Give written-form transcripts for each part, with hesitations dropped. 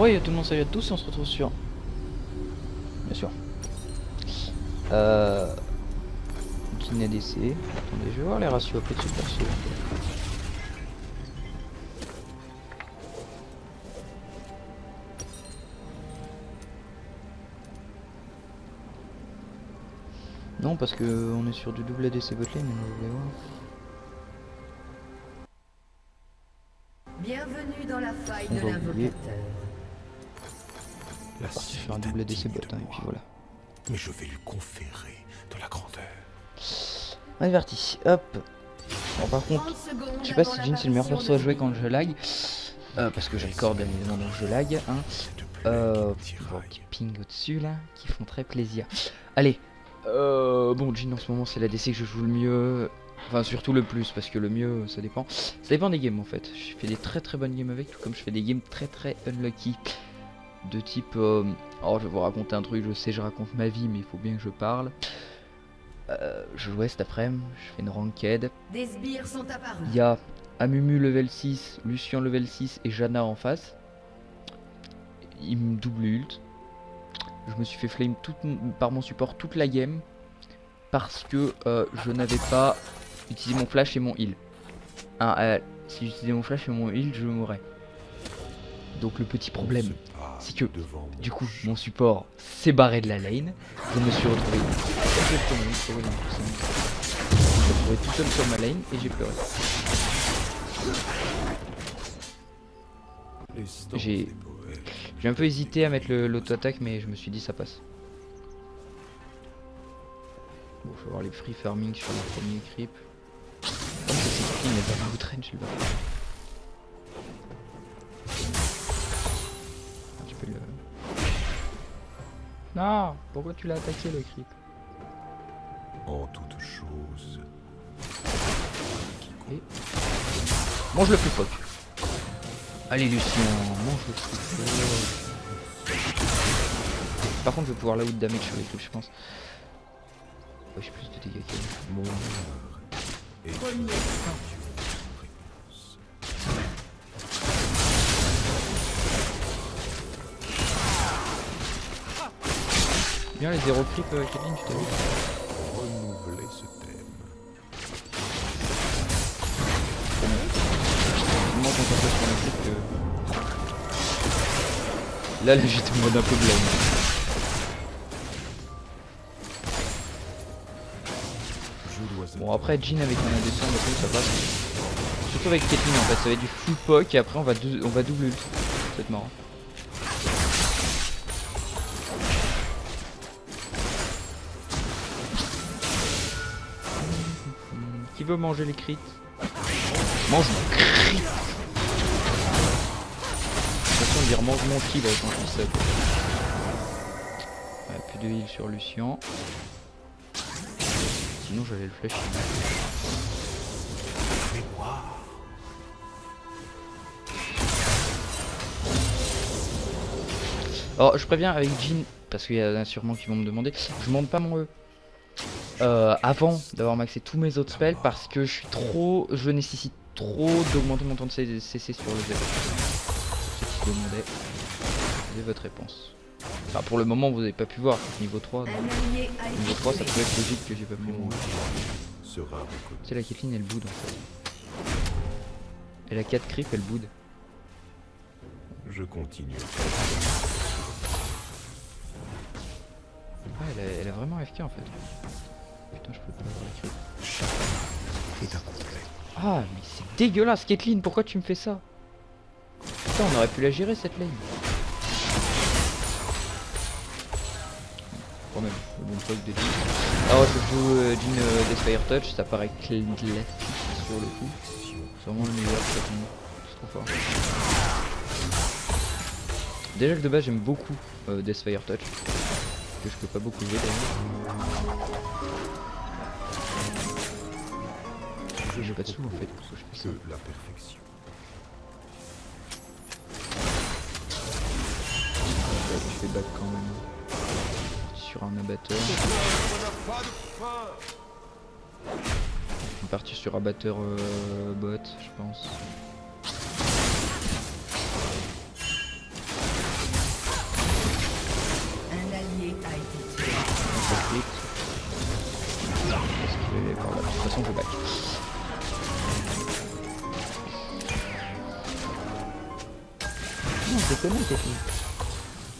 Bon ouais, tout le monde salut à tous et on se retrouve sur... Bien sûr. Kin ADC. Attendez, je vais voir les ratios après de ce perso. Non, parce que on est sur du double ADC botlane, mais vous voulez voir. Bienvenue dans la faille On de va oublier. l'invocateur. La Parti faire un cible double est ADC indigne bot, de hein, et puis moi, voilà. mais je vais lui conférer de la grandeur. On est parti, hop. Bon, par contre, 30 secondes je sais pas avant si Jhin c'est le meilleur perso l'apparition à de jouer quand l'ennemi. je lag. Parce que j'ai le corps bien évidemment donc je lag. Hein. Cette plaie Bon, qui me qui tiraille. ping au-dessus là, qui font très plaisir. Allez, bon Jhin en ce moment c'est la DC que je joue le mieux. Enfin surtout le plus parce que le mieux ça dépend. Ça dépend des games en fait. Je fais des très bonnes games avec, tout comme je fais des games très unlucky. De type, oh je vais vous raconter un truc, je sais je raconte ma vie mais il faut bien que je parle. Je jouais cet après-midi, je fais une ranked. Des sbires sont apparus. Il y a Amumu level 6, Lucian level 6 et Janna en face. Il me double ult. Je me suis fait flame par mon support toute la game. Parce que je n'avais pas utilisé mon flash et mon heal. Si j'utilisais mon flash et mon heal, je mourrais. Donc le petit problème, c'est que du coup mon support s'est barré de la lane. Je me suis retrouvé tout seul sur ma lane et j'ai pleuré. J'ai un peu hésité à mettre l'auto-attaque mais je me suis dit ça passe. Bon, je vais voir les free farming sur le premier creep. Comme c'est clean, il n'y a pas beaucoup de range, le bâtard. Tu peux le... Non, pourquoi tu l'as attaqué le creep? En toute chose. Et... mange le plus poc. Allez Lucien, mange le plus poc. Par contre je vais pouvoir la out damage sur les trucs je pense. Ouais, j'ai plus de dégâts qu'elle. Mon honneur est Premier sang. Bien les 0 creep Kevin, tu t'as vu? renouveler ce thème. Tellement concentré sur le creep que... Là j'étais en mode un peu blême. Bon après Jhin avec un ADC en bateau ça passe. Surtout avec Caitlyn en fait, ça va être du full poke et après on va double ult. Ça va être marrant. Qui veut manger les crits? Mange mon crit. De toute façon dire mange mon kill quand je dis ça. Ouais, plus de heal sur Lucian. Sinon j'allais le flash. Alors je préviens avec Jhin, parce qu'il y en a sûrement qui vont me demander, je monte pas mon E avant d'avoir maxé tous mes autres spells parce que je nécessite trop d'augmenter mon temps de CC sur le zéro. Ceux qui se demandaient, c'est votre réponse. Enfin, pour le moment vous n'avez pas pu voir, niveau 3. Donc, Un allié a niveau 3 ça peut être logique que j'ai pas pu mon... Sera reconnu. Tu sais la Caitlyn elle boude en fait. Elle a 4 creeps, elle boude. Je continue. Ah, elle a vraiment AFK en fait. Putain, je peux pas avoir la creep. Est incomplet. Ah, mais c'est dégueulasse, Caitlyn, pourquoi tu me fais ça? Putain, on aurait pu la gérer cette lane. Quand même, le bon truc des deux. Alors, je joue Jhin Deathfire Touch, ça paraît classique sur le coup. C'est vraiment le meilleur, c'est trop fort. Déjà que de base, j'aime beaucoup Deathfire Touch. Que je peux pas beaucoup jouer d'ailleurs. J'ai pas de sous en fait pour ce que je fais ça. Que la perfection. Je fais back quand même. Sur un abatteur. Je vais partir sur abatteur bot, je pense. Voilà, de toute façon je back. Non, c'est connu, Kathleen.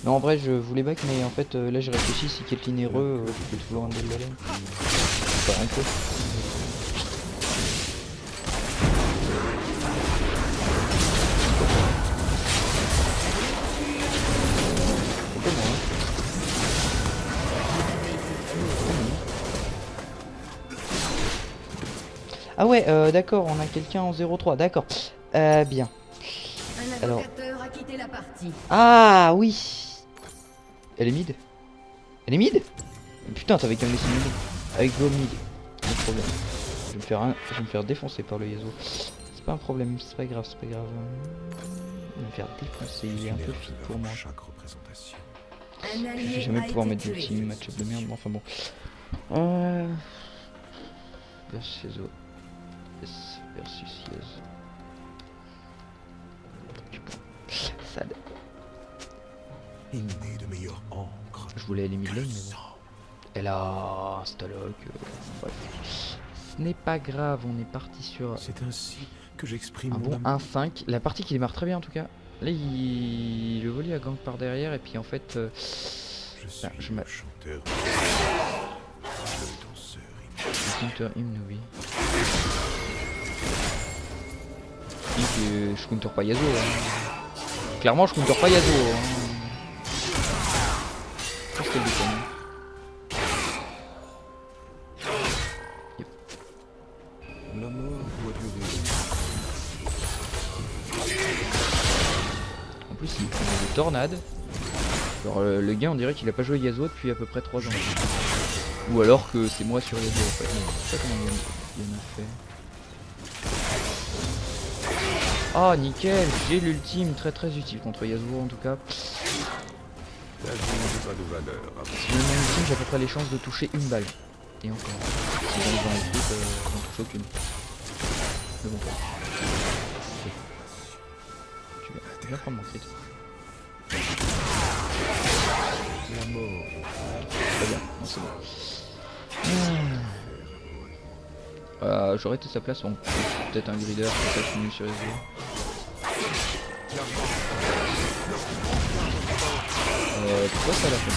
Non, en vrai, je voulais back, mais en fait, là, j'ai réfléchi. Si Kathleen est heureux, je peux toujours un de la laine. Enfin, un peu. Ah ouais, d'accord, on a quelqu'un en 0-3, d'accord. Bien. Un Alors. invocateur a quitté la partie. Ah oui. Elle est mid. Elle est mid. Putain, t'avais qu'à me laisser mid. Avec go mid. Pas de problème. Je vais me faire défoncer par le Yasuo. C'est pas un problème, c'est pas grave, c'est pas grave. Je vais me faire défoncer, il est un peu fit pour moi. Chaque représentation. Un Je allié vais jamais a pouvoir été mettre tué. d'ultime, match-up de merde, mais enfin bon. Versus Yasuo. Yes, versus Yasuo. Sad. Il n'est de meilleure encre. Je voulais aller mid lane, mais bon. Elle a un Staloc. Bref. Ce n'est pas grave, on est parti sur C'est ainsi que j'exprime un mon bon amour. 1-5. La partie qui démarre très bien en tout cas. Là, le volley a gang par derrière et puis en fait... Je suis je le chanteur. Le danseur. le counter hymne, oui. Je counter pas Yasuo. Hein. Clairement, je counter pas Yasuo. Hein. Qu'est-ce qu'elle déconne. La mort doit durer. En plus, il prend des tornades. Alors, le gars, on dirait qu'il a pas joué Yasuo depuis à peu près 3 ans. Ou alors que c'est moi sur Yasuo en fait. Non, je sais pas comment il en a fait. Oh nickel, j'ai l'ultime très très utile contre Yasuo en tout cas. La vie n'a pas de valeur. Si je mets mon ultime, j'ai à peu près les chances de toucher une balle. Et encore. Si j'en ai un truc, j'en touche aucune. Mais bon. Tu vas prendre mon crit. La mort. Très bien, non, c'est bon. J'aurais été sa place, on peut-être un grider, peut-être fini sur les yeux. Pourquoi ça l'a fait?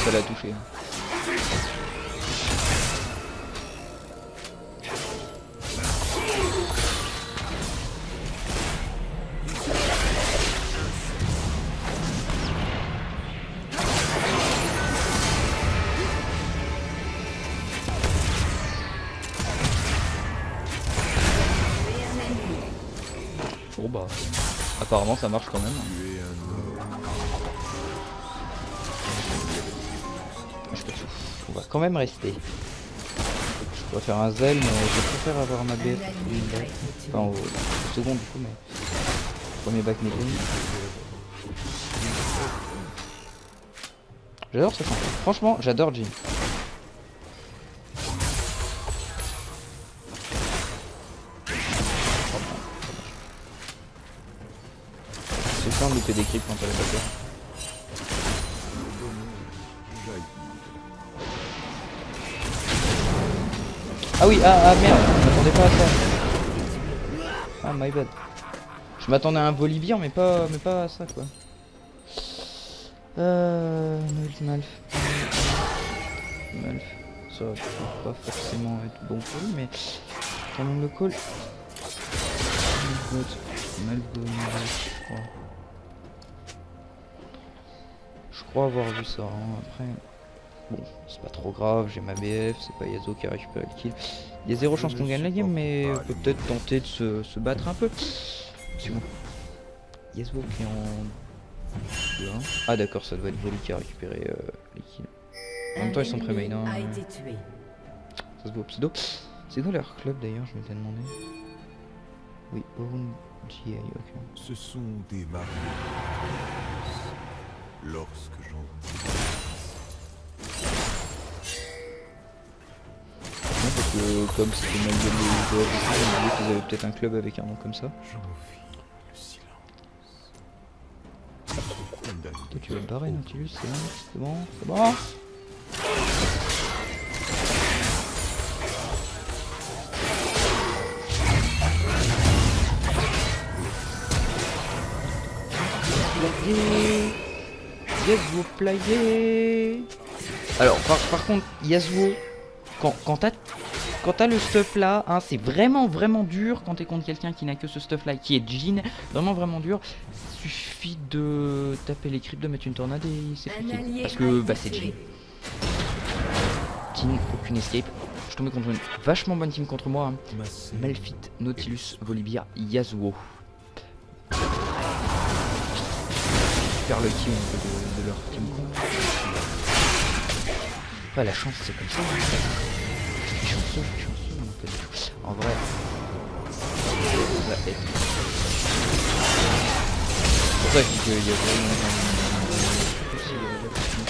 Ça l'a touché. Bon bah, apparemment ça marche quand même. Tu es un homme. Je peux tout. On va quand même rester. Je pourrais faire un zèle, mais je préfère avoir ma BF une back. Enfin au second du coup, mais premier back mid lane. J'adore ce champion. Franchement, j'adore Jhin. C'est chiant de louper des creeps quand elle est pas peur. Ah oui, ah merde, je m'attendais pas à ça. Ah my bad. Je m'attendais à un Volibear mais pas à ça quoi. Malf. Ça va pas forcément être bon pour lui mais quand même le call. Malf, je crois. Je crois avoir vu ça, hein. Après. Bon, c'est pas trop grave, j'ai ma BF, c'est pas Yasuo qui a récupéré le kill. Il y a zéro chance qu'on gagne la game, mais on peut peut-être tenter de se battre un peu. C'est bon. Yasuo qui est en 2-1. Ah d'accord, ça doit être Voli qui a récupéré les kills. En même temps, ils sont pré-main. Hein. A été tué. Ça se voit au pseudo. C'est quoi leur club d'ailleurs, je m'étais demandé. Oui, Own GA, ok. Ce sont des marques. Lorsque j'en... Non, parce que comme c'était mal de les joueurs, je me disais qu'ils avaient peut-être un club avec un nom comme ça. J'envie le silence. Toi tu vas te barrer Nautilus, c'est bon, c'est bon, c'est bon. Yasuo playé. Alors par contre Yasuo, quand t'as le stuff là, hein, c'est vraiment dur quand t'es contre quelqu'un qui n'a que ce stuff là, qui est Jhin, vraiment dur. Suffit de taper les creeps, de mettre une tornade et c'est fini. Parce que bah c'est Jhin. Jhin, aucune escape. Je tombais contre une vachement bonne team contre moi. Hein. Malphite, Nautilus, Volibear, Yasuo. Super lucky au niveau de leur team. Après la chance c'est comme ça. Je suis chanceux, non, pas du tout. En vrai, ça va être. C'est pour ça que je dis qu'il y a vraiment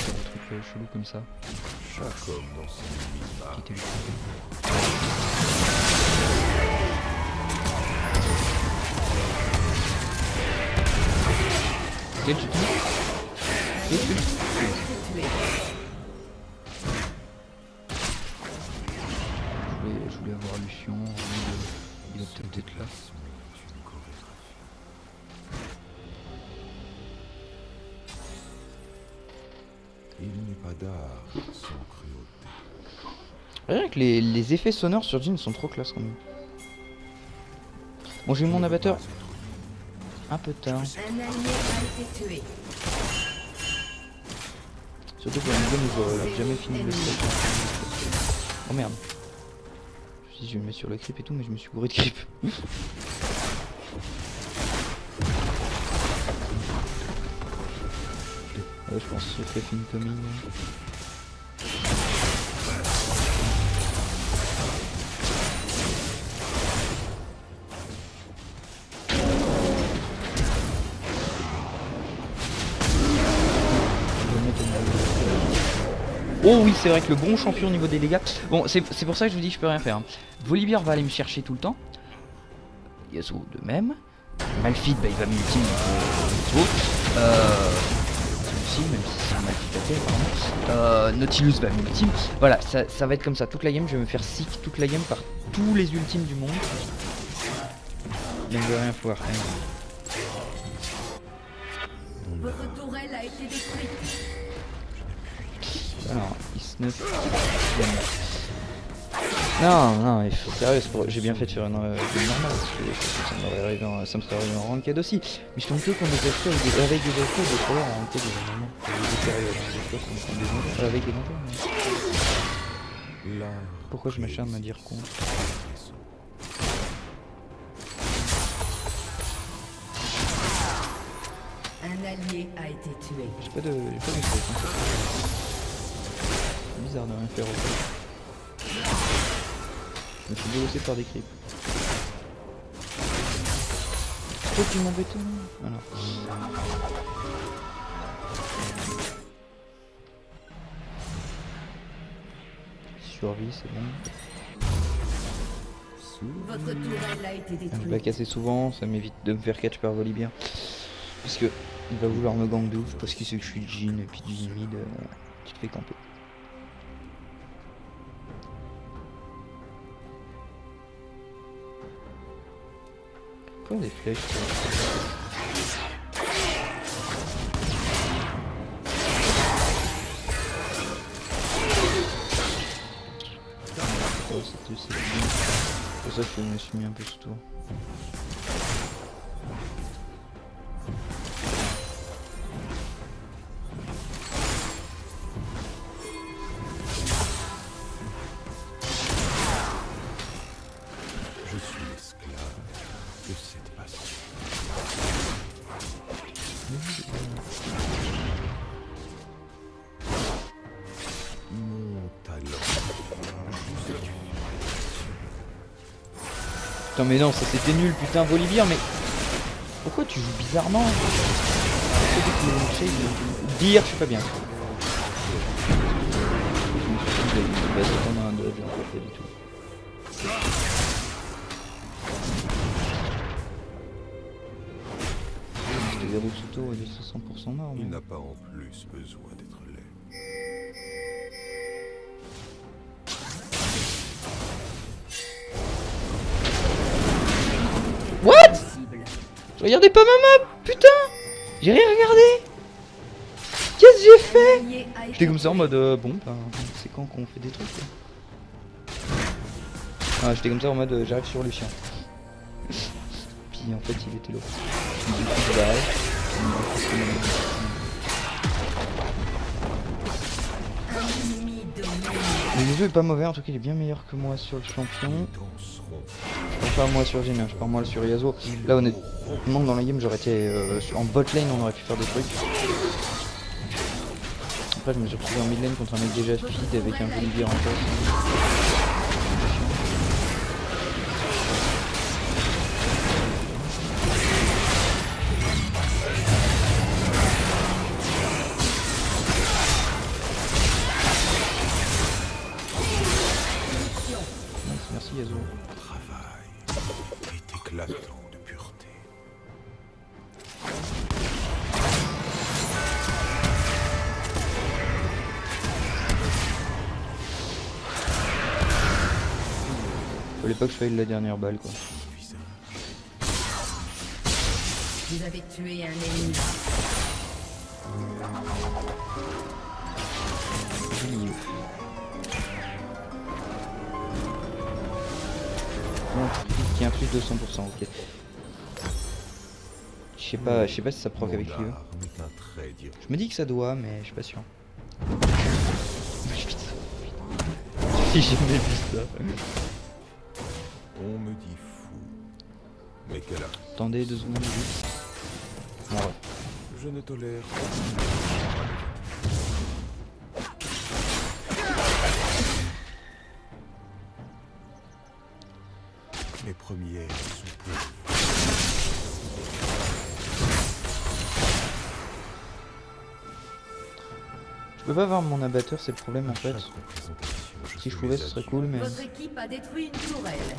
un truc chelou comme ça. Chaque homme dans ses limites. Qui était quel tu je voulais avoir Lucian, il va peut-être être là. Il n'est pas d'art sans cruauté. Rien que les effets sonores sur Jhin sont trop classe quand même. Bon, j'ai eu mon abatteur un peu tard. Un allié a été tué. Surtout pour une zone où j'aurais jamais fini le set. Oh merde. Je me suis dit je vais me mettre sur le creep et tout, mais je me suis gouré de creep. Ouais, je pense que j'ai fait incoming. Oh oui, c'est vrai que le bon champion au niveau des dégâts. Bon, c'est pour ça que je vous dis que je peux rien faire. Hein. Volibear va aller me chercher tout le temps. Yasuo de même. Malphite, bah, il va m'ultime Yasuo. Aussi, même si c'est un Malphite pardon. Nautilus va m'ultime. Voilà, ça va être comme ça. Toute la game, je vais me faire sick toute la game par tous les ultimes du monde. Même de rien pouvoir. Votre tourelle a été détruite. Alors, il snuff. Non, il faut sérieux, j'ai bien fait de faire une normale, parce que ça me serait arrivé en ranked aussi. Mais je tombe que qu'on des aspects avec des aspects de travers en ranked généralement. Des périodes, des fois ça me prend des mondes, avec des montants. Mais... Pourquoi je m'acharne à dire con? Un allié a été tué. J'ai pas de truc. C'est bizarre de rien faire au fait. Je me suis délaissé par des creeps. Pourquoi tu m'embêtes? Voilà. Survie, c'est bon. Votre tourelle a été Je détruite. back assez souvent, ça m'évite de me faire catch par Volibear. Parce que il va vouloir me gang de ouf parce qu'il sait que je suis Jhin et puis Jhin mid, tu te fais camper. Pourquoi des flèches c'est pour ça que je me suis mis un peu sous tour. Je suis l'esclave de cette passion. Mon talent. Putain mais non, ça c'était nul, putain Volibear, mais pourquoi tu joues bizarrement? Dire, je suis pas bien. Je me suis dit, il va s'attendre à un dodge, en fait, pas du tout. Je te verrou sous tour et de 100% mort. Il n'a pas en plus besoin d'être laid. What? Je regardais pas ma map, putain! J'ai rien regardé! Qu'est-ce que j'ai fait? Un allié a été J'étais comme ça en tué. mode bon bah c'est quand qu'on fait des trucs quoi. Ah j'étais comme ça en mode j'arrive sur Lucien. Puis en fait il était là. Puis du coup je barrais. Un ennemi dominé. Le jeu est pas mauvais, en tout cas il est bien meilleur que moi sur le champion. Danseront. Je parle moi sur Jin, je parle moi sur Yasuo. Là honnêtement dans la game j'aurais été en bot lane, on aurait pu faire des trucs. Après je me suis retrouvé en mid lane contre un mec déjà speed avec un Volibear en face. Merci Yasuo. Travail est éclatant de pureté. Fallait pas que je faille la dernière balle quoi. Visage. Vous avez tué un ennemi. Joli. Non, qui est un plus de 100%, ok. Je sais pas si ça proc avec lui. Mon arme est un trait direct. Je me dis que ça doit, mais je suis pas sûr. J'ai jamais vu ça. On me dit fou. Mais quelle art. Attendez 2 secondes. Bon, ouais. Je ne tolère pas. Mes premières sont pour vous. Je peux pas avoir mon abatteur, c'est le problème en fait. Chaque représentation, Si je fais pouvais mes ce serait adieux. cool, mais... Votre équipe a détruit une tourelle.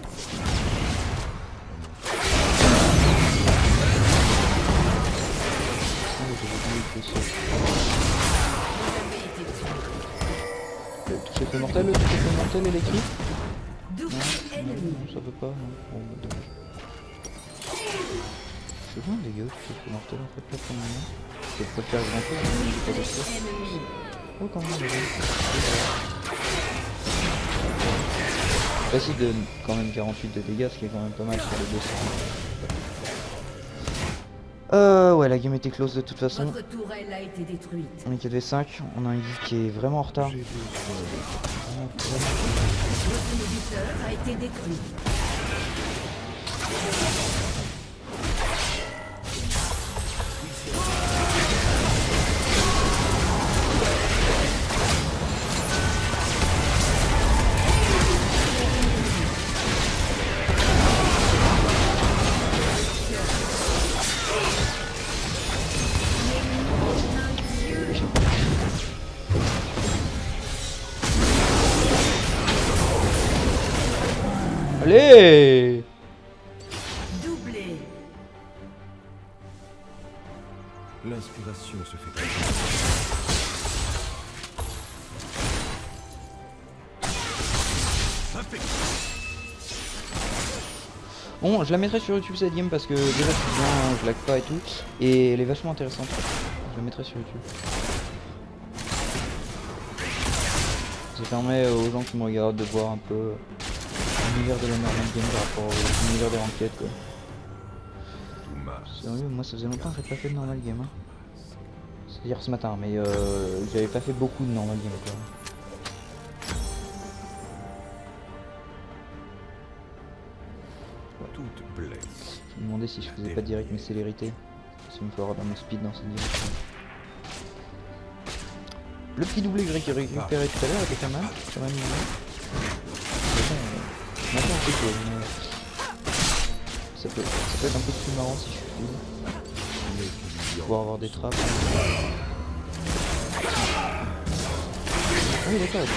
Vous avez été tué. Le toucher fait mortel, le toucher fait mortel électrique. Double Non, ennemi. non, ça veut pas. Non. Bon, bah, dommage. Je veux bien des gars, toucher fait mortel en fait là pour le moment. Je peux pas faire grand chose, mais j'ai pas de ça. Ennemi. Oh quand même, facile de quand même 48 de dégâts, ce qui est quand même pas mal sur les 200. Ouais, la game était close de toute façon. Votre tourelle a été détruite. On est 4v5, on a un guide qui est vraiment en retard. J'ai besoin Votre inhibiteur a été détruit. Allez! Doublé. l'inspiration se fait. Bon, je la mettrai sur YouTube cette game parce que déjà c'est bien, je lag pas et tout. Et elle est vachement intéressante. Je la mettrai sur YouTube. Ça permet aux gens qui me regardent de voir un peu l'univers de la normal game par rapport à l'univers des ranked quoi. Sérieux, moi ça faisait longtemps que j'ai pas fait de normal game. Hein. C'est-à-dire ce matin, mais j'avais pas fait beaucoup de normal game quoi. Toute blesse. Je me demandais si je faisais pas direct mes célérités. Parce qu'il me faut avoir dans mon speed dans cette direction. Le petit doublé que j'ai récupéré tout à l'heure était pas mal. Sur un niveau. Maintenant c'est cool, mais ça peut être un peu plus marrant si je suis fluide. Pouvoir avoir des trappes. Ah oui d'accord.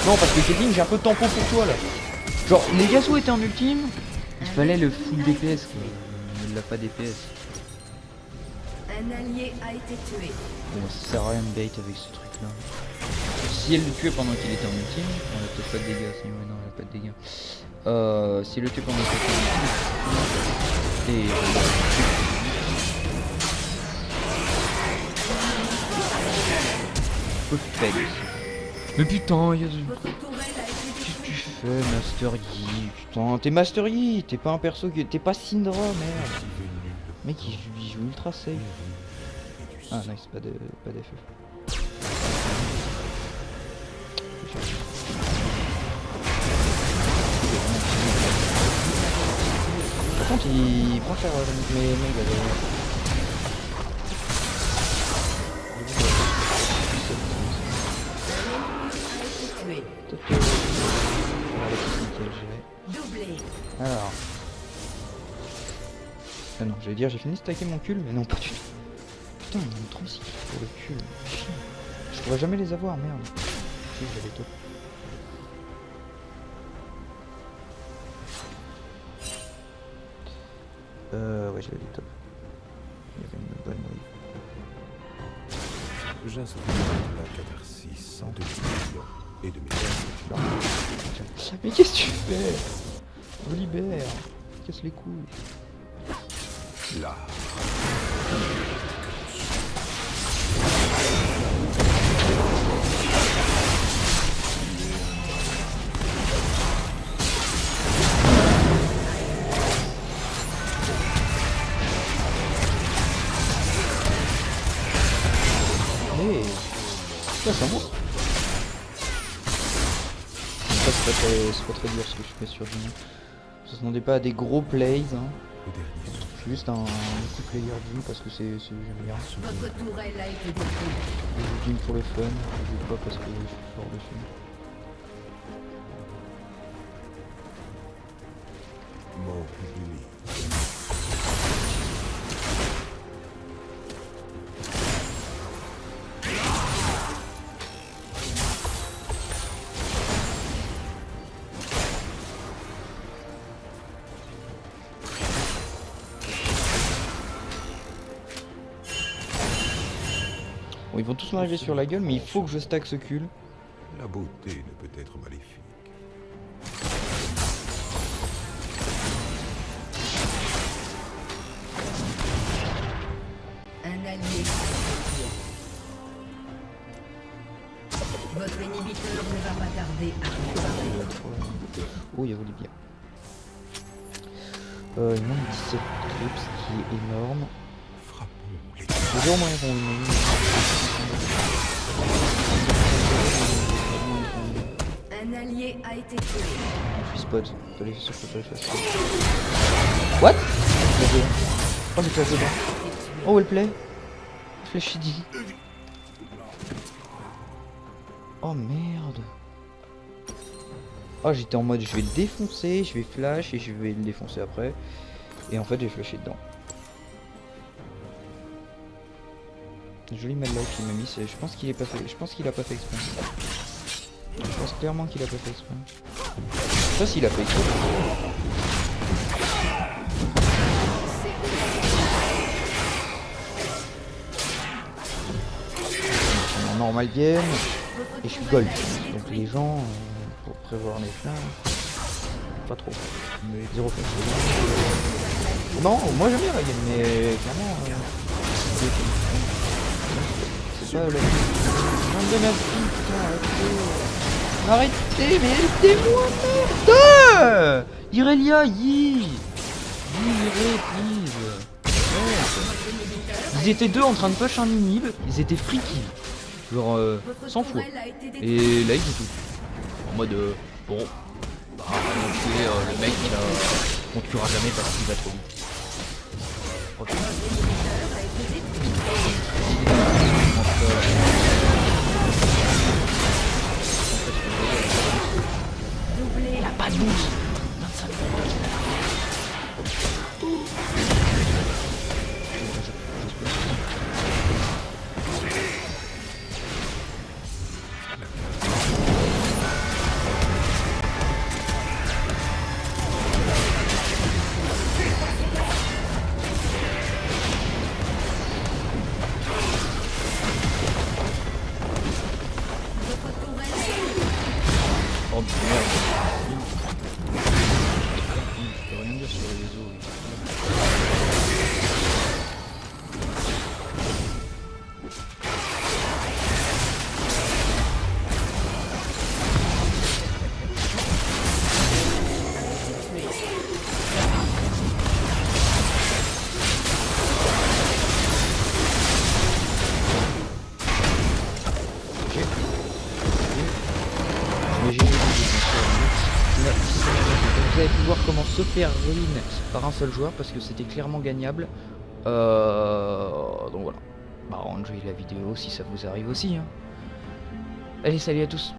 Non parce que Kevin j'ai un peu de tempo pour toi là. Genre les Yasuo étaient en ultime, il fallait le full DPS quoi. Il l'a pas DPS. Un allié a été tué. Bon ça sert à rien de bait avec ce truc là. Si elle le tuait pendant qu'il était en ultime, on a peut-être pas de dégâts, sinon non elle a pas de dégâts. Si elle le tuait pendant qu'il était en ultime, et peu faible. Mais putain, il y a... Votre tourelle a été Qu'est-ce que tu détruite. fais, Master Yi? Putain, t'es Master Yi, t'es pas un perso qui... T'es pas Syndra, merde. Mec, il joue ultra safe. Ah, nice, pas d'FF. Par contre, il prend cher, mais non, il avait... Tué. Peut-être que... On va la technique, je dirais. Doublé. Alors... Ah non, j'allais dire j'ai fini de stacker mon cul, mais non, pas du tout. Putain, il y en a 36 pour le cul. Chien. Je pourrais jamais les avoir, merde. Si, je vais les top. Ouais, je vais les top. Il y avait une bonne wave. J'inspire la catharsis sans demi-million et de mes Mais qu'est-ce que tu fais? Je libère. Casse les couilles. là. Mais... Ça, c'est un monstre. Ça, c'est pas très dur ce que je fais sur lui. Ça se demandait pas à des gros plays, hein. Le dernier Je suis juste un multiplayer view parce que j'aime bien. Votre tourelle a été détruite. Je joue pour le fun, je joue pas parce que je suis fort dessus. mort unis. Bon, ils vont tous m'arriver sur la gueule, mais il faut que je stack ce cul. La beauté ne peut être maléfique. Un allié. Votre inhibiteur ne va pas tarder à réapparaître. Oh, il y a volé bien. Il manque 17 clips, ce qui est énorme. Frappons les Les gens, moi, ils vont Un allié a été tué. Je suis spot. Fallait sûr que je fasse spot. What? Oh, j'ai fait dedans. Oh, elle play. Flash ID. Oh merde. Oh, j'étais en mode je vais le défoncer, je vais flash et je vais le défoncer après. Et en fait, j'ai flashé dedans. Joli mad life il m'a mis, je pense qu'il est pas fait. Je pense qu'il a pas fait exprès. Je pense clairement qu'il a pas fait exprès. Ça s'il a fait exprès. Je suis en normal game et je suis gold. Donc les gens pour prévoir les flammes. Pas trop. Mais 0 flash. Non, moi j'aime bien la game, mais clairement. C'est pas la non de merci, putain, arrêtez. Arrêtez, mais aidez-moi, merde. Irelia, Yi, please. Ils étaient deux en train de push un inhib, ils étaient free kill. Genre 100 fois. Et là ils disent tout. En mode bon, bah on va tuer le mec on tuera jamais parce qu'il va trop vite. Okay. Il a pas de boost. 25 minutes. se faire ruin par un seul joueur parce que c'était clairement gagnable. Donc voilà. Bah enjoyez la vidéo si ça vous arrive aussi. Hein. Allez, salut à tous.